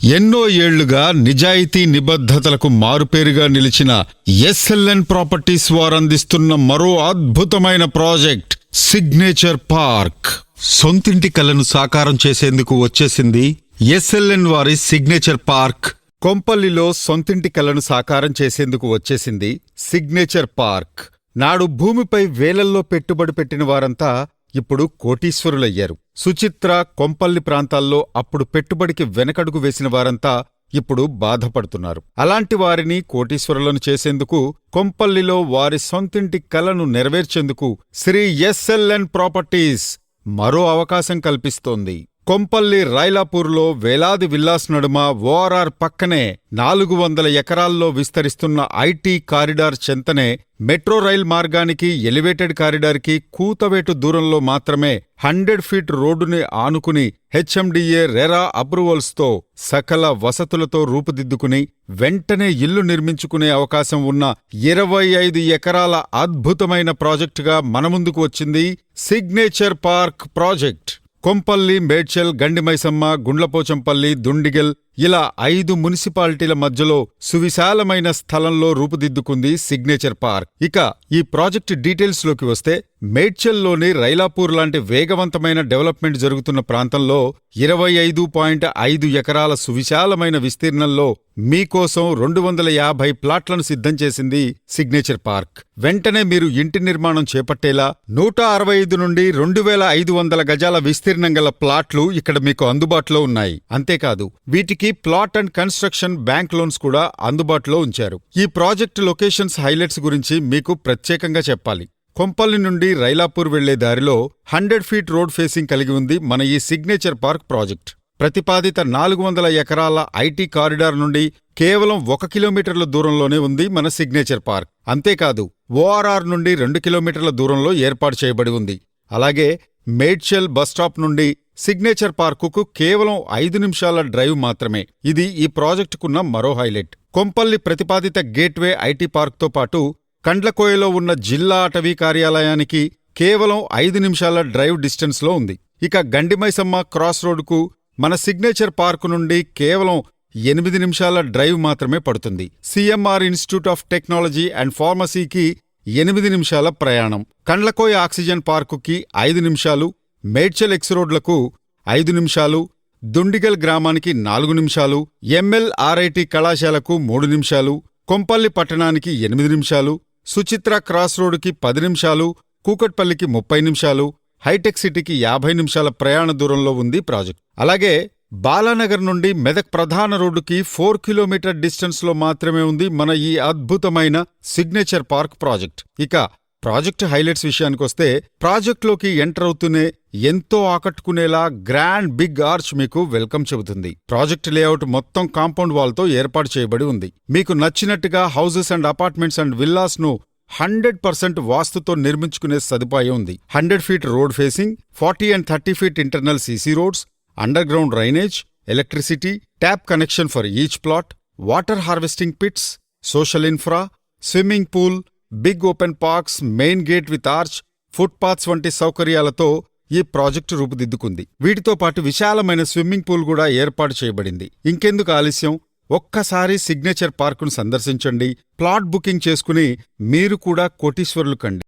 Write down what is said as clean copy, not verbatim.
ఎన్నో ఏళ్లుగా నిజాయితీ నిబద్ధతలకు మారుపేరుగా నిలిచిన ఎస్ఎల్ఎన్ ప్రాపర్టీస్ వారందిస్తున్న మరో అద్భుతమైన ప్రాజెక్ట్ సిగ్నేచర్ పార్క్. సొంతింటి కలను సాకారం చేసేందుకు వచ్చేసింది ఎస్ఎల్ఎన్ వారి సిగ్నేచర్ పార్క్. కొంపల్లిలో సొంతింటి కలను సాకారం చేసేందుకు వచ్చేసింది సిగ్నేచర్ పార్క్. నాడు భూమిపై వేలల్లో పెట్టుబడి పెట్టిన వారంతా ఇప్పుడు కోటీశ్వరులయ్యారు. సుచిత్ర, కొంపల్లి ప్రాంతాల్లో అప్పుడు పెట్టుబడికి వెనకడుగు వేసిన వారంతా ఇప్పుడు బాధపడుతున్నారు. అలాంటి వారిని కోటీశ్వరులను చేసేందుకు కొంపల్లిలో వారి సొంతింటి కలను నెరవేర్చేందుకు శ్రీ ఎస్ఎల్ఎన్ ప్రాపర్టీస్ మరో అవకాశం కల్పిస్తోంది. కొంపల్లి రైలాపూర్లో వేలాది విల్లాస్ నడుమ ఓఆర్ఆర్ పక్కనే 400 ఎకరాల్లో విస్తరిస్తున్న ఐటీ కారిడార్ చెంతనే మెట్రో రైల్ మార్గానికి, ఎలివేటెడ్ కారిడార్కి కూతవేటు దూరంలో మాత్రమే 100 ఫీట్ రోడ్డుని ఆనుకుని హెచ్ఎండిఏ రెరా అప్రూవల్స్తో సకల వసతులతో రూపుదిద్దుకుని వెంటనే ఇల్లు నిర్మించుకునే అవకాశం ఉన్న 25 ఎకరాల అద్భుతమైన ప్రాజెక్టుగా మన ముందుకు వచ్చింది signature park project. Kompally, Medchal, Gandimaisamma, Gundlapochampally, Dundigal ఇలా 5 మున్సిపాలిటీల మధ్యలో సువిశాలమైన స్థలంలో రూపుదిద్దుకుంది సిగ్నేచర్ పార్క్. ఇక ఈ ప్రాజెక్టు డీటెయిల్స్లోకి వస్తే, మేడ్చల్లోని రైలాపూర్ లాంటి వేగవంతమైన డెవలప్మెంట్ జరుగుతున్న ప్రాంతంలో 25.5 ఎకరాల సువిశాలమైన విస్తీర్ణంలో మీకోసం 250 ప్లాట్లను సిద్ధం చేసింది సిగ్నేచర్ పార్క్. వెంటనే మీరు ఇంటి నిర్మాణం చేపట్టేలా 165 నుండి 2500 గజాల విస్తీర్ణం గల ప్లాట్లు ఇక్కడ మీకు అందుబాటులో ఉన్నాయి. అంతేకాదు, వీటికి plot and construction bank loans కూడా అందుబాటులో ఉంచారు. ఈ ప్రాజెక్టు లొకేషన్స్ హైలైట్స్ గురించి మీకు ప్రత్యేకంగా చెప్పాలి. కొంపల్లి నుండి రైలాపూర్ వెళ్లే దారిలో 100 ఫీట్ రోడ్ ఫేసింగ్ కలిగి ఉంది మన ఈ సిగ్నేచర్ పార్క్ ప్రాజెక్ట్. ప్రతిపాదిత 400 ఎకరాల ఐటీ కారిడార్ నుండి కేవలం 1 కిలోమీటర్ల దూరంలోనే ఉంది మన సిగ్నేచర్ పార్క్. అంతేకాదు, ఓఆర్ఆర్ నుండి 2 కిలోమీటర్ల దూరంలో ఏర్పాటు చేయబడి ఉంది. అలాగే మేడ్చల్ బస్టాప్ నుండి సిగ్నేచర్ పార్కుకు కేవలం 5 నిమిషాల డ్రైవ్ మాత్రమే. ఇది ఈ ప్రాజెక్టుకున్న మరో హైలైట్. కొంపల్లి ప్రతిపాదిత గేట్వే ఐటీ పార్క్తో పాటు కండ్లకోయలో ఉన్న జిల్లా అటవీ కార్యాలయానికి కేవలం 5 నిమిషాల డ్రైవ్ డిస్టెన్స్లో ఉంది. ఇక గండిమైసమ్మ క్రాస్ రోడ్డుకు మన సిగ్నేచర్ పార్కు నుండి కేవలం 8 నిమిషాల డ్రైవ్ మాత్రమే పడుతుంది. CMR institute of technology and ఫార్మసీకి 8 నిమిషాల ప్రయాణం. కండ్లకోయ ఆక్సిజన్ పార్కుకి 5 నిమిషాలు, మేడ్చల్ ఎక్స్ రోడ్లకు 5 నిమిషాలు, దుండిగల్ గ్రామానికి 4 నిమిషాలు, ఎంఎల్ఆర్ఐటి కళాశాలకు 3 నిమిషాలు, కొంపల్లి పట్టణానికి 8 నిమిషాలు, సుచిత్ర క్రాస్ రోడ్డుకి 10 నిమిషాలు, కూకట్పల్లికి 30 నిమిషాలు, హైటెక్ సిటీకి 50 నిమిషాల ప్రయాణ దూరంలో ఉంది ప్రాజెక్ట్. అలాగే బాలానగర్ నుండి మెదక్ ప్రధాన రోడ్డుకి 4 కిలోమీటర్ డిస్టెన్స్లో మాత్రమే ఉంది మన ఈ అద్భుతమైన సిగ్నేచర్ పార్క్ ప్రాజెక్ట్. ఇక ప్రాజెక్ట్ హైలైట్స్ విషయానికొస్తే, ప్రాజెక్టులోకి ఎంటర్ అవుతూనే ఎంతో ఆకట్టుకునేలా గ్రాండ్ బిగ్ ఆర్చ్ మీకు వెల్కమ్ చెబుతుంది. ప్రాజెక్ట్ లేఅవుట్ మొత్తం కాంపౌండ్ వాల్తో ఏర్పాటు చేయబడి ఉంది. మీకు నచ్చినట్టుగా houses and apartments and villas ను 100% వాస్తుతో నిర్మించుకునే సదుపాయం ఉంది. 100 feet road facing, 40 and 30 feet internal CC roads, underground drainage, electricity, tap connection for each plot, water harvesting pits, social infra, swimming pool, big open parks, main gate with arch, footpaths వంటి సౌకర్యాలతో ఈ project రూపుదిద్దుకుంది. వీటితో పాటు విశాలమైన swimming pool కూడా ఏర్పాటు చేయబడింది. ఇంకెందుకు ఆలస్యం, ఒక్కసారి సిగ్నేచర్ పార్కును సందర్శించండి. ప్లాట్ బుకింగ్ చేసుకుని మీరు కూడా కోటీశ్వరులు కండి.